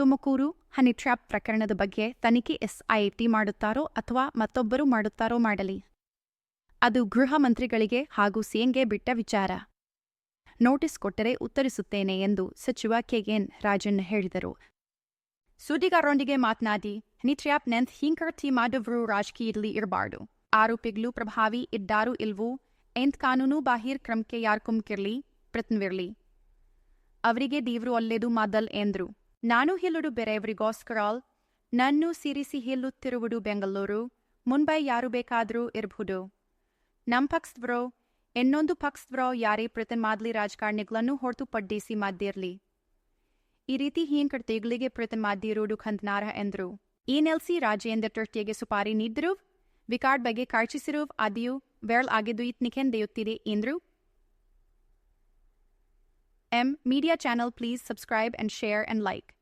Tumakuru honey trap ಪ್ರಕರಣದ ಬಗ್ಗೆ ತನಿಖೆ SIT ಮಾಡುತ್ತಾರೋ ಅಥವಾ ಮತ್ತೊಬ್ಬರು ಮಾಡುತ್ತಾರೋ ಮಾಡಲಿ. ಅದು ಗೃಹ ಮಂತ್ರಿಗಳಿಗೆ ಹಾಗೂ ಸಿಎಂಗೆ ಬಿಟ್ಟ ವಿಚಾರ. ನೋಟಿಸ್ ಕೊಟ್ಟರೆ ಉತ್ತರಿಸುತ್ತೇನೆ ಎಂದು ಸಚಿವ KN ರಾಜಣ್ಣ ಹೇಳಿದರು. ಸುದ್ದಿಗಾರರೊಂದಿಗೆ ಮಾತನಾಡಿ, ಹನಿ ಟ್ರ್ಯಾಪ್ ನೆಂತ್ ಹಿಂಕರ್ತಿ ಮಾಡಿದವರು ರಾಜಕೀಯದಲ್ಲಿ ಇರಬಾರ್ದು. ಆರೋಪಿಗಳು ಪ್ರಭಾವಿ ಇದ್ದಾರೋ ಇಲ್ವೋ ಎಂತ ಕಾನೂನು ಬಾಹಿರ್ ಕ್ರಮಕ್ಕೆ ಯಾರ್ಕುಮ್ಕಿರ್ಲಿ ಪ್ರಯತ್ನವಿರ್ಲಿ. ಅವರಿಗೆ ದೇವ್ರು ಒಲ್ಲೇದು ಮಾಡಲ್ ಎಂದ್ರು. ನಾನು ಹೇಳುವುದು ಬೇರೆಯವರಿಗೋಸ್ಕರ ನನ್ನು ಸಿರಿಸಿ ಹೇಳುತ್ತಿರುವುದು ಬೆಂಗಳೂರು, ಮುಂಬೈ ಯಾರು ಬೇಕಾದರೂ ಇರಬಹುದು. ನಮ್ಮ ಪಕ್ಷದವರೋ ಇನ್ನೊಂದು ಪಕ್ಷದವರೋ ಯಾರೇ ಪ್ರಯತ್ನ ಮಾಡಲಿ ರಾಜಕಾರಣಿಗಳನ್ನು ಹೊರತುಪಡಿಸಿ ಮಾಡದಿರಲಿ. ಈ ರೀತಿ ಹಿಂಕರ್ತಿಗಳಿಗೆ ಪ್ರಯತ್ನ ಮಾಡದಿರುವುದು ಖಂಡನಾರ್ಹ ಎಂದರು. NLC ರಾಜೇಂದ್ರ ಟರ್ಟಿಗೆ ಸುಪಾರಿ ನೀಡಿದ್ರು, ವಿಕಾರ್ಡ್ ಬಗ್ಗೆ ಕಾಳಜಿಸಿರುವ ಆದಿಯೂ ವೇರಲ್ ಆಗಿದ್ದು ಇತ್ನಿಕೆಂದೆಯುತ್ತಿದೆ ಎಂದರು. Media channel, please subscribe and share and like.